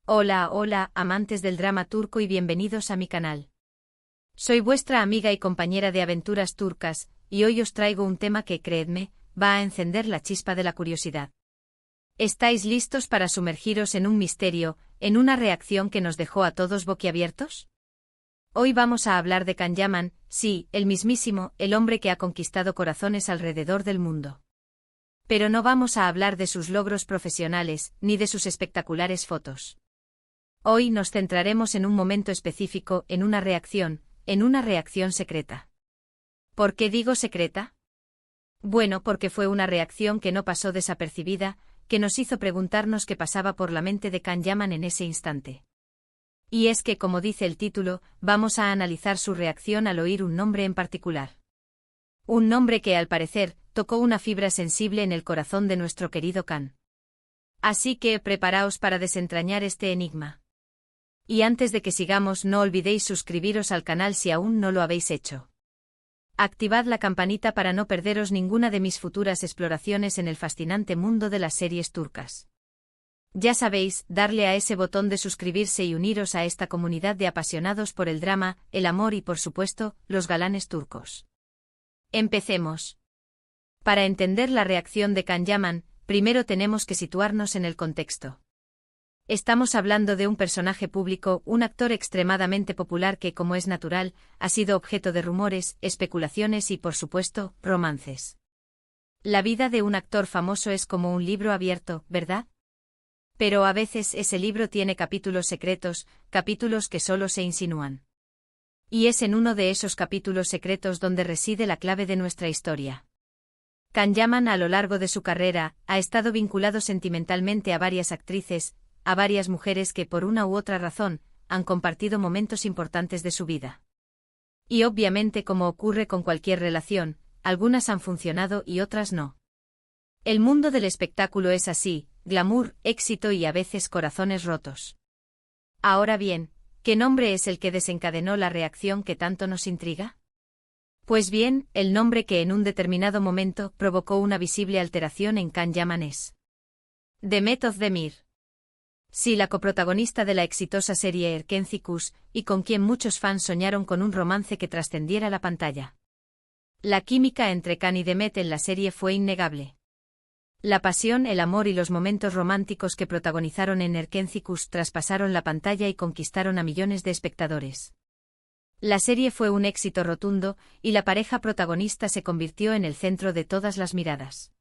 Hola, hola, amantes del drama turco y bienvenidos a mi canal. Soy vuestra amiga y compañera de aventuras turcas, y hoy os traigo un tema que, creedme, va a encender la chispa de la curiosidad. ¿Estáis listos para sumergiros en un misterio, en una reacción que nos dejó a todos boquiabiertos? Hoy vamos a hablar de Can Yaman, sí, el mismísimo, el hombre que ha conquistado corazones alrededor del mundo. Pero no vamos a hablar de sus logros profesionales, ni de sus espectaculares fotos. Hoy nos centraremos en un momento específico, en una reacción secreta. ¿Por qué digo secreta? Bueno, porque fue una reacción que no pasó desapercibida, que nos hizo preguntarnos qué pasaba por la mente de Can Yaman en ese instante. Y es que, como dice el título, vamos a analizar su reacción al oír un nombre en particular. Un nombre que, al parecer, tocó una fibra sensible en el corazón de nuestro querido Can. Así que, preparaos para desentrañar este enigma. Y antes de que sigamos, no olvidéis suscribiros al canal si aún no lo habéis hecho. Activad la campanita para no perderos ninguna de mis futuras exploraciones en el fascinante mundo de las series turcas. Ya sabéis, darle a ese botón de suscribirse y uniros a esta comunidad de apasionados por el drama, el amor y, por supuesto, los galanes turcos. Empecemos. Para entender la reacción de Can Yaman, primero tenemos que situarnos en el contexto. Estamos hablando de un personaje público, un actor extremadamente popular que, como es natural, ha sido objeto de rumores, especulaciones y, por supuesto, romances. La vida de un actor famoso es como un libro abierto, ¿verdad? Pero a veces ese libro tiene capítulos secretos, capítulos que solo se insinúan. Y es en uno de esos capítulos secretos donde reside la clave de nuestra historia. Can Yaman, a lo largo de su carrera, ha estado vinculado sentimentalmente a varias actrices, a varias mujeres que por una u otra razón, han compartido momentos importantes de su vida. Y obviamente, como ocurre con cualquier relación, algunas han funcionado y otras no. El mundo del espectáculo es así, glamour, éxito y a veces corazones rotos. Ahora bien, ¿qué nombre es el que desencadenó la reacción que tanto nos intriga? Pues bien, el nombre que en un determinado momento provocó una visible alteración en Can Yaman es Demet Özdemir. Sí, la coprotagonista de la exitosa serie Erkenci, y con quien muchos fans soñaron con un romance que trascendiera la pantalla. La química entre Can y Demet en la serie fue innegable. La pasión, el amor y los momentos románticos que protagonizaron en Erkenci traspasaron la pantalla y conquistaron a millones de espectadores. La serie fue un éxito rotundo, y la pareja protagonista se convirtió en el centro de todas las miradas.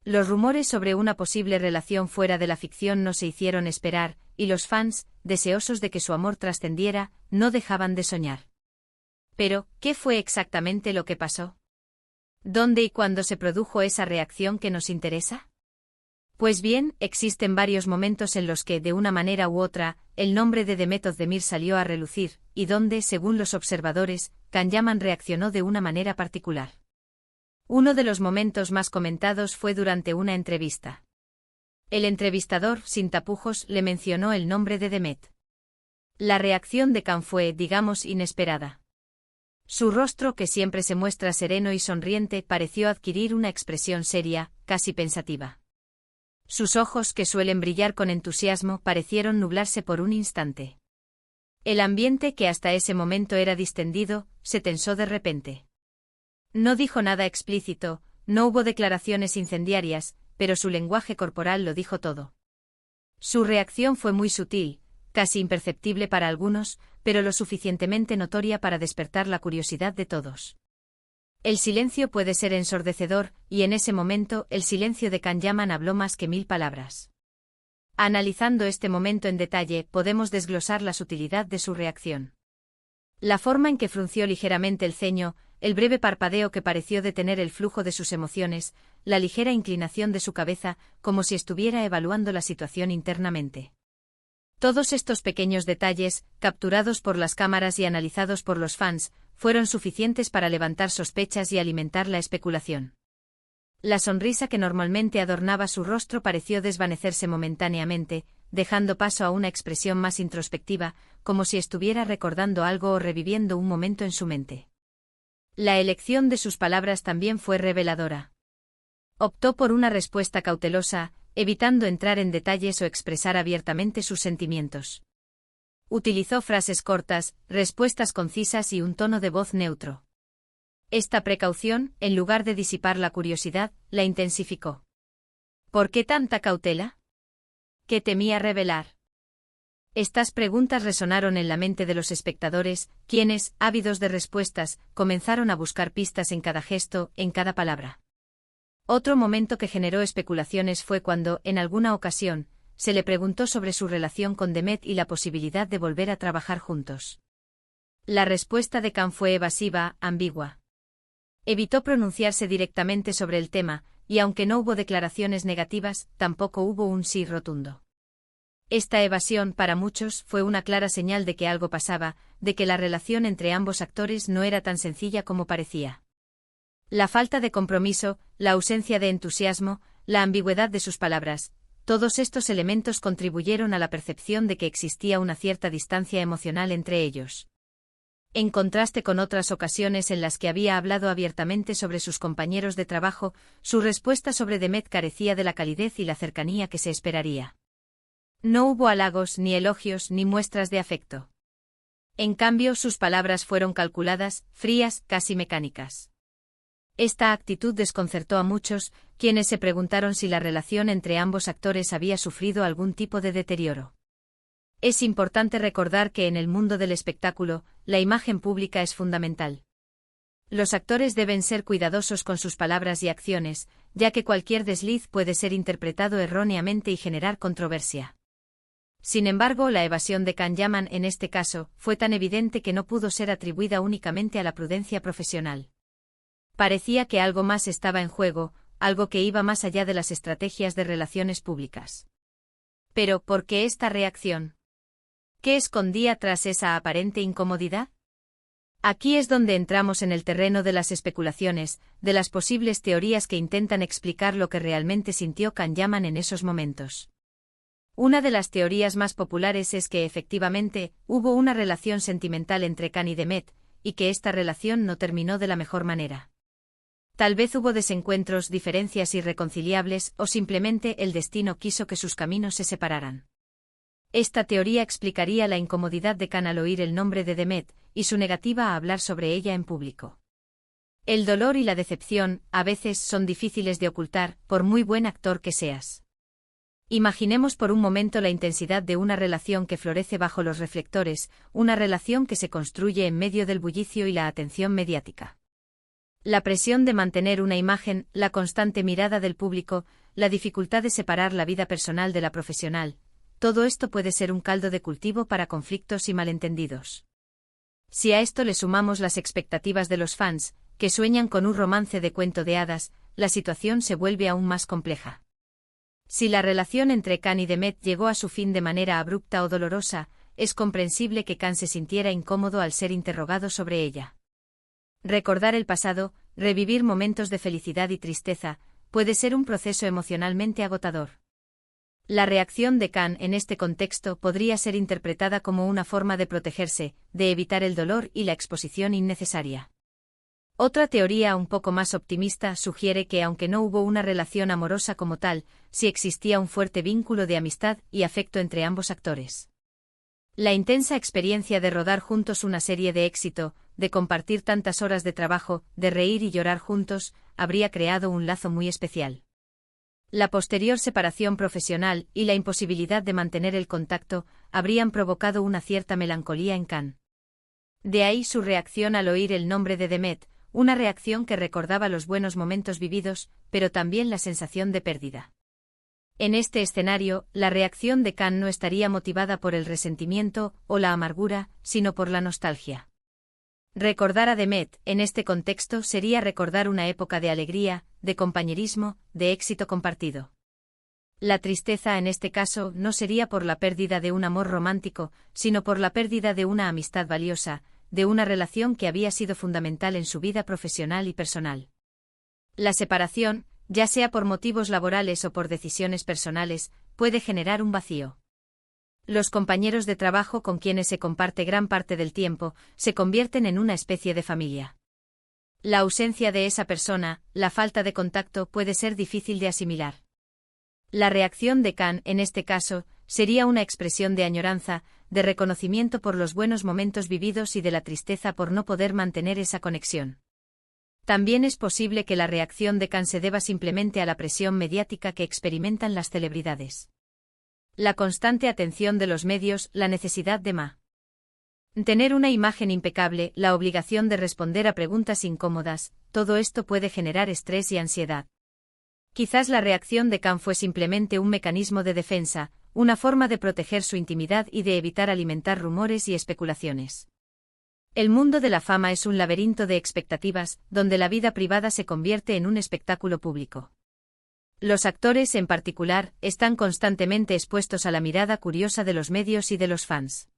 Los rumores sobre una posible relación fuera de la ficción no se hicieron esperar, y los fans, deseosos de que su amor trascendiera, no dejaban de soñar. Pero, ¿qué fue exactamente lo que pasó? ¿Dónde y cuándo se produjo esa reacción que nos interesa? Pues bien, existen varios momentos en los que, de una manera u otra, el nombre de Demet Özdemir salió a relucir, y donde, según los observadores, Can Yaman reaccionó de una manera particular. Uno de los momentos más comentados fue durante una entrevista. El entrevistador, sin tapujos, le mencionó el nombre de Demet. La reacción de Can fue, digamos, inesperada. Su rostro, que siempre se muestra sereno y sonriente, pareció adquirir una expresión seria, casi pensativa. Sus ojos, que suelen brillar con entusiasmo, parecieron nublarse por un instante. El ambiente, que hasta ese momento era distendido, se tensó de repente. No dijo nada explícito, no hubo declaraciones incendiarias, pero su lenguaje corporal lo dijo todo. Su reacción fue muy sutil, casi imperceptible para algunos, pero lo suficientemente notoria para despertar la curiosidad de todos. El silencio puede ser ensordecedor, y en ese momento el silencio de Can Yaman habló más que 1000 palabras. Analizando este momento en detalle, podemos desglosar la sutilidad de su reacción. La forma en que frunció ligeramente el ceño, el breve parpadeo que pareció detener el flujo de sus emociones, la ligera inclinación de su cabeza, como si estuviera evaluando la situación internamente. Todos estos pequeños detalles, capturados por las cámaras y analizados por los fans, fueron suficientes para levantar sospechas y alimentar la especulación. La sonrisa que normalmente adornaba su rostro pareció desvanecerse momentáneamente, dejando paso a una expresión más introspectiva, como si estuviera recordando algo o reviviendo un momento en su mente. La elección de sus palabras también fue reveladora. Optó por una respuesta cautelosa, evitando entrar en detalles o expresar abiertamente sus sentimientos. Utilizó frases cortas, respuestas concisas y un tono de voz neutro. Esta precaución, en lugar de disipar la curiosidad, la intensificó. ¿Por qué tanta cautela? ¿Qué temía revelar? Estas preguntas resonaron en la mente de los espectadores, quienes, ávidos de respuestas, comenzaron a buscar pistas en cada gesto, en cada palabra. Otro momento que generó especulaciones fue cuando, en alguna ocasión, se le preguntó sobre su relación con Demet y la posibilidad de volver a trabajar juntos. La respuesta de Khan fue evasiva, ambigua. Evitó pronunciarse directamente sobre el tema, y aunque no hubo declaraciones negativas, tampoco hubo un sí rotundo. Esta evasión, para muchos, fue una clara señal de que algo pasaba, de que la relación entre ambos actores no era tan sencilla como parecía. La falta de compromiso, la ausencia de entusiasmo, la ambigüedad de sus palabras, todos estos elementos contribuyeron a la percepción de que existía una cierta distancia emocional entre ellos. En contraste con otras ocasiones en las que había hablado abiertamente sobre sus compañeros de trabajo, su respuesta sobre Demet carecía de la calidez y la cercanía que se esperaría. No hubo halagos, ni elogios, ni muestras de afecto. En cambio, sus palabras fueron calculadas, frías, casi mecánicas. Esta actitud desconcertó a muchos, quienes se preguntaron si la relación entre ambos actores había sufrido algún tipo de deterioro. Es importante recordar que en el mundo del espectáculo, la imagen pública es fundamental. Los actores deben ser cuidadosos con sus palabras y acciones, ya que cualquier desliz puede ser interpretado erróneamente y generar controversia. Sin embargo, la evasión de Khan Yaman en este caso fue tan evidente que no pudo ser atribuida únicamente a la prudencia profesional. Parecía que algo más estaba en juego, algo que iba más allá de las estrategias de relaciones públicas. Pero, ¿por qué esta reacción? ¿Qué escondía tras esa aparente incomodidad? Aquí es donde entramos en el terreno de las especulaciones, de las posibles teorías que intentan explicar lo que realmente sintió Khan Yaman en esos momentos. Una de las teorías más populares es que efectivamente hubo una relación sentimental entre Khan y Demet, y que esta relación no terminó de la mejor manera. Tal vez hubo desencuentros, diferencias irreconciliables, o simplemente el destino quiso que sus caminos se separaran. Esta teoría explicaría la incomodidad de Khan al oír el nombre de Demet, y su negativa a hablar sobre ella en público. El dolor y la decepción, a veces, son difíciles de ocultar, por muy buen actor que seas. Imaginemos por un momento la intensidad de una relación que florece bajo los reflectores, una relación que se construye en medio del bullicio y la atención mediática. La presión de mantener una imagen, la constante mirada del público, la dificultad de separar la vida personal de la profesional, todo esto puede ser un caldo de cultivo para conflictos y malentendidos. Si a esto le sumamos las expectativas de los fans, que sueñan con un romance de cuento de hadas, la situación se vuelve aún más compleja. Si la relación entre Khan y Demet llegó a su fin de manera abrupta o dolorosa, es comprensible que Khan se sintiera incómodo al ser interrogado sobre ella. Recordar el pasado, revivir momentos de felicidad y tristeza, puede ser un proceso emocionalmente agotador. La reacción de Khan en este contexto podría ser interpretada como una forma de protegerse, de evitar el dolor y la exposición innecesaria. Otra teoría un poco más optimista sugiere que aunque no hubo una relación amorosa como tal, sí existía un fuerte vínculo de amistad y afecto entre ambos actores. La intensa experiencia de rodar juntos una serie de éxito, de compartir tantas horas de trabajo, de reír y llorar juntos, habría creado un lazo muy especial. La posterior separación profesional y la imposibilidad de mantener el contacto habrían provocado una cierta melancolía en Khan. De ahí su reacción al oír el nombre de Demet, una reacción que recordaba los buenos momentos vividos, pero también la sensación de pérdida. En este escenario, la reacción de Khan no estaría motivada por el resentimiento o la amargura, sino por la nostalgia. Recordar a Demet, en este contexto, sería recordar una época de alegría, de compañerismo, de éxito compartido. La tristeza en este caso no sería por la pérdida de un amor romántico, sino por la pérdida de una amistad valiosa, de una relación que había sido fundamental en su vida profesional y personal. La separación, ya sea por motivos laborales o por decisiones personales, puede generar un vacío. Los compañeros de trabajo con quienes se comparte gran parte del tiempo, se convierten en una especie de familia. La ausencia de esa persona, la falta de contacto puede ser difícil de asimilar. La reacción de Khan, en este caso, sería una expresión de añoranza, de reconocimiento por los buenos momentos vividos y de la tristeza por no poder mantener esa conexión. También es posible que la reacción de Khan se deba simplemente a la presión mediática que experimentan las celebridades. La constante atención de los medios, la necesidad de tener una imagen impecable, la obligación de responder a preguntas incómodas, todo esto puede generar estrés y ansiedad. Quizás la reacción de Khan fue simplemente un mecanismo de defensa, una forma de proteger su intimidad y de evitar alimentar rumores y especulaciones. El mundo de la fama es un laberinto de expectativas, donde la vida privada se convierte en un espectáculo público. Los actores, en particular, están constantemente expuestos a la mirada curiosa de los medios y de los fans.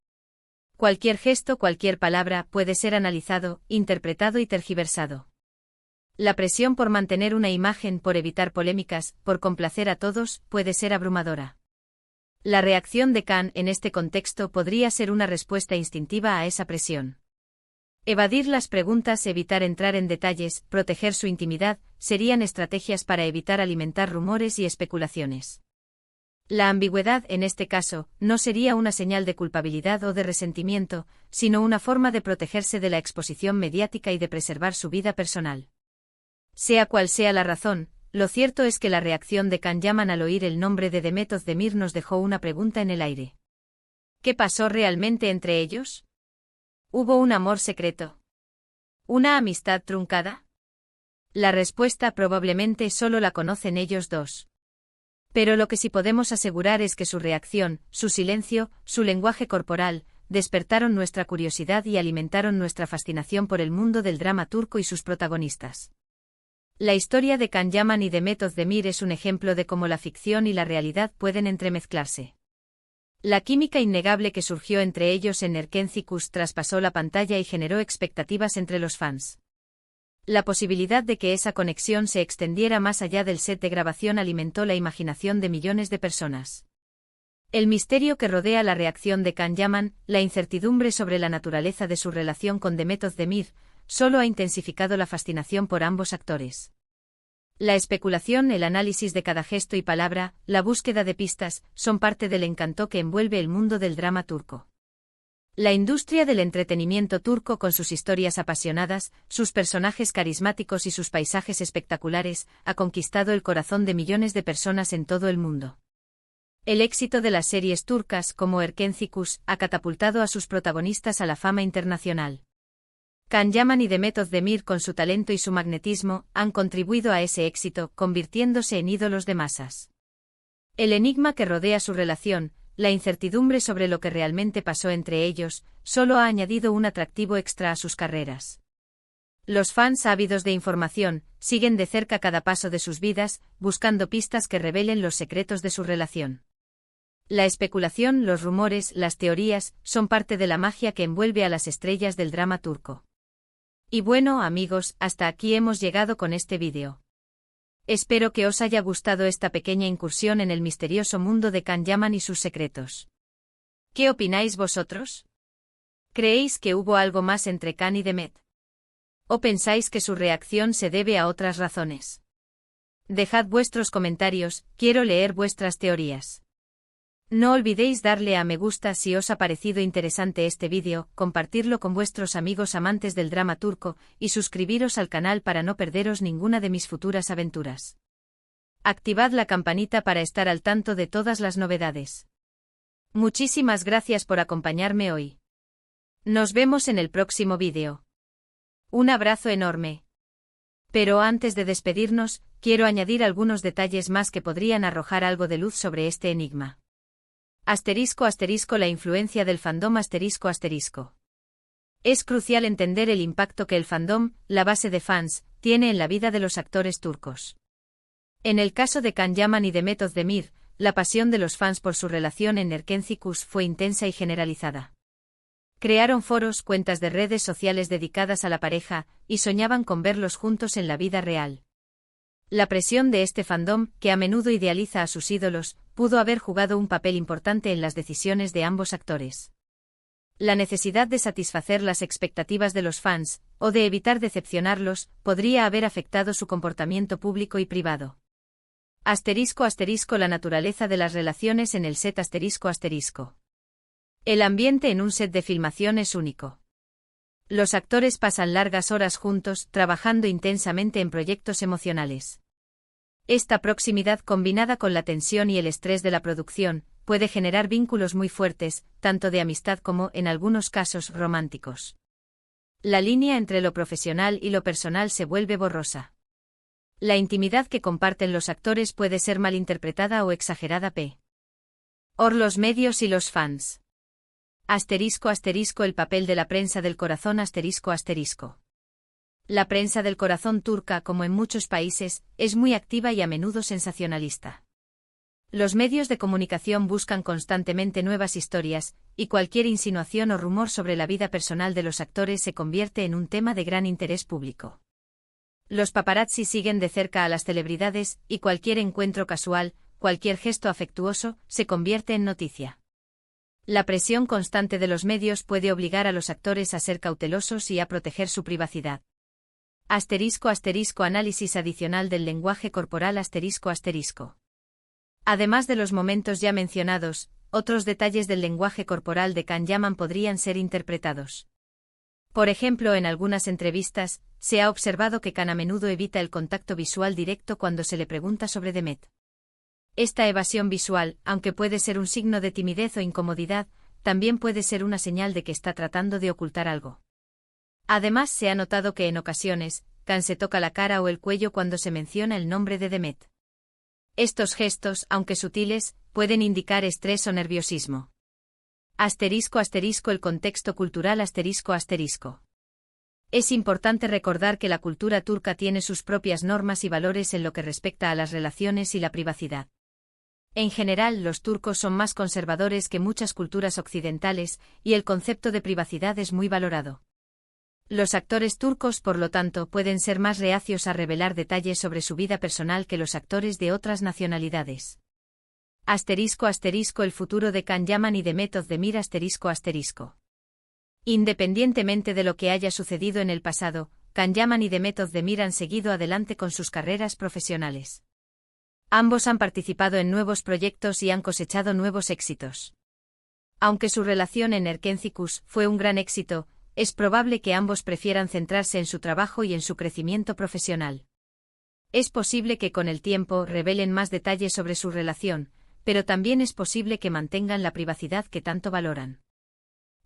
Cualquier gesto, cualquier palabra, puede ser analizado, interpretado y tergiversado. La presión por mantener una imagen, por evitar polémicas, por complacer a todos, puede ser abrumadora. La reacción de Khan en este contexto podría ser una respuesta instintiva a esa presión. Evadir las preguntas, evitar entrar en detalles, proteger su intimidad, serían estrategias para evitar alimentar rumores y especulaciones. La ambigüedad, en este caso, no sería una señal de culpabilidad o de resentimiento, sino una forma de protegerse de la exposición mediática y de preservar su vida personal. Sea cual sea la razón, lo cierto es que la reacción de Khan Yaman al oír el nombre de Demet Özdemir nos dejó una pregunta en el aire. ¿Qué pasó realmente entre ellos? ¿Hubo un amor secreto? ¿Una amistad truncada? La respuesta probablemente solo la conocen ellos dos. Pero lo que sí podemos asegurar es que su reacción, su silencio, su lenguaje corporal, despertaron nuestra curiosidad y alimentaron nuestra fascinación por el mundo del drama turco y sus protagonistas. La historia de Khan Yaman y Demet Özdemir es un ejemplo de cómo la ficción y la realidad pueden entremezclarse. La química innegable que surgió entre ellos en Erkenci traspasó la pantalla y generó expectativas entre los fans. La posibilidad de que esa conexión se extendiera más allá del set de grabación alimentó la imaginación de millones de personas. El misterio que rodea la reacción de Khan Yaman, la incertidumbre sobre la naturaleza de su relación con Demet Özdemir, solo ha intensificado la fascinación por ambos actores. La especulación, el análisis de cada gesto y palabra, la búsqueda de pistas, son parte del encanto que envuelve el mundo del drama turco. La industria del entretenimiento turco, con sus historias apasionadas, sus personajes carismáticos y sus paisajes espectaculares, ha conquistado el corazón de millones de personas en todo el mundo. El éxito de las series turcas, como Erkenci, ha catapultado a sus protagonistas a la fama internacional. Khan Yaman y Demet Özdemir, con su talento y su magnetismo, han contribuido a ese éxito, convirtiéndose en ídolos de masas. El enigma que rodea su relación, la incertidumbre sobre lo que realmente pasó entre ellos, solo ha añadido un atractivo extra a sus carreras. Los fans ávidos de información siguen de cerca cada paso de sus vidas, buscando pistas que revelen los secretos de su relación. La especulación, los rumores, las teorías, son parte de la magia que envuelve a las estrellas del drama turco. Y bueno, amigos, hasta aquí hemos llegado con este vídeo. Espero que os haya gustado esta pequeña incursión en el misterioso mundo de Khan Yaman y sus secretos. ¿Qué opináis vosotros? ¿Creéis que hubo algo más entre Khan y Demet? ¿O pensáis que su reacción se debe a otras razones? Dejad vuestros comentarios, quiero leer vuestras teorías. No olvidéis darle a me gusta si os ha parecido interesante este vídeo, compartirlo con vuestros amigos amantes del drama turco, y suscribiros al canal para no perderos ninguna de mis futuras aventuras. Activad la campanita para estar al tanto de todas las novedades. Muchísimas gracias por acompañarme hoy. Nos vemos en el próximo vídeo. Un abrazo enorme. Pero antes de despedirnos, quiero añadir algunos detalles más que podrían arrojar algo de luz sobre este enigma. *** La influencia del fandom ***. Es crucial entender el impacto que el fandom, la base de fans, tiene en la vida de los actores turcos. En el caso de Khan Yaman y Demet Özdemir, la pasión de los fans por su relación en Erkenci fue intensa y generalizada. Crearon foros, cuentas de redes sociales dedicadas a la pareja, y soñaban con verlos juntos en la vida real. La presión de este fandom, que a menudo idealiza a sus ídolos, pudo haber jugado un papel importante en las decisiones de ambos actores. La necesidad de satisfacer las expectativas de los fans, o de evitar decepcionarlos, podría haber afectado su comportamiento público y privado. Asterisco asterisco la naturaleza de las relaciones en el set asterisco asterisco. El ambiente en un set de filmación es único. Los actores pasan largas horas juntos, trabajando intensamente en proyectos emocionales. Esta proximidad combinada con la tensión y el estrés de la producción, puede generar vínculos muy fuertes, tanto de amistad como, en algunos casos, románticos. La línea entre lo profesional y lo personal se vuelve borrosa. La intimidad que comparten los actores puede ser malinterpretada o exagerada por los medios y los fans. Asterisco asterisco el papel de la prensa del corazón asterisco asterisco. La prensa del corazón turca, como en muchos países, es muy activa y a menudo sensacionalista. Los medios de comunicación buscan constantemente nuevas historias, y cualquier insinuación o rumor sobre la vida personal de los actores se convierte en un tema de gran interés público. Los paparazzi siguen de cerca a las celebridades, y cualquier encuentro casual, cualquier gesto afectuoso, se convierte en noticia. La presión constante de los medios puede obligar a los actores a ser cautelosos y a proteger su privacidad. Asterisco asterisco análisis adicional del lenguaje corporal asterisco asterisco. Además de los momentos ya mencionados, otros detalles del lenguaje corporal de Can Yaman podrían ser interpretados. Por ejemplo, en algunas entrevistas, se ha observado que Can a menudo evita el contacto visual directo cuando se le pregunta sobre Demet. Esta evasión visual, aunque puede ser un signo de timidez o incomodidad, también puede ser una señal de que está tratando de ocultar algo. Además, se ha notado que en ocasiones, Can se toca la cara o el cuello cuando se menciona el nombre de Demet. Estos gestos, aunque sutiles, pueden indicar estrés o nerviosismo. Asterisco asterisco el contexto cultural asterisco asterisco. Es importante recordar que la cultura turca tiene sus propias normas y valores en lo que respecta a las relaciones y la privacidad. En general, los turcos son más conservadores que muchas culturas occidentales, y el concepto de privacidad es muy valorado. Los actores turcos, por lo tanto, pueden ser más reacios a revelar detalles sobre su vida personal que los actores de otras nacionalidades. Asterisco asterisco el futuro de Can Yaman y Demet Özdemir asterisco asterisco. Independientemente de lo que haya sucedido en el pasado, Can Yaman y Demet Özdemir han seguido adelante con sus carreras profesionales. Ambos han participado en nuevos proyectos y han cosechado nuevos éxitos. Aunque su relación en Erkencikus fue un gran éxito, es probable que ambos prefieran centrarse en su trabajo y en su crecimiento profesional. Es posible que con el tiempo revelen más detalles sobre su relación, pero también es posible que mantengan la privacidad que tanto valoran.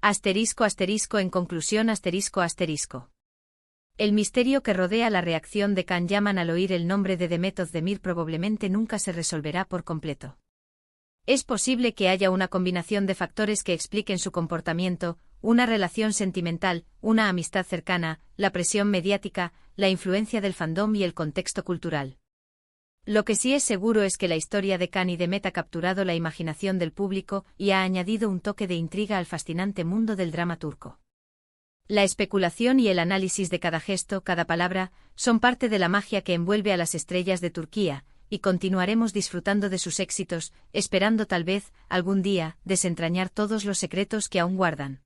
Asterisco asterisco en conclusión asterisco asterisco. El misterio que rodea la reacción de Can Yaman al oír el nombre de Demet Özdemir probablemente nunca se resolverá por completo. Es posible que haya una combinación de factores que expliquen su comportamiento, una relación sentimental, una amistad cercana, la presión mediática, la influencia del fandom y el contexto cultural. Lo que sí es seguro es que la historia de Can y Demet ha capturado la imaginación del público y ha añadido un toque de intriga al fascinante mundo del drama turco. La especulación y el análisis de cada gesto, cada palabra, son parte de la magia que envuelve a las estrellas de Turquía, y continuaremos disfrutando de sus éxitos, esperando tal vez, algún día, desentrañar todos los secretos que aún guardan.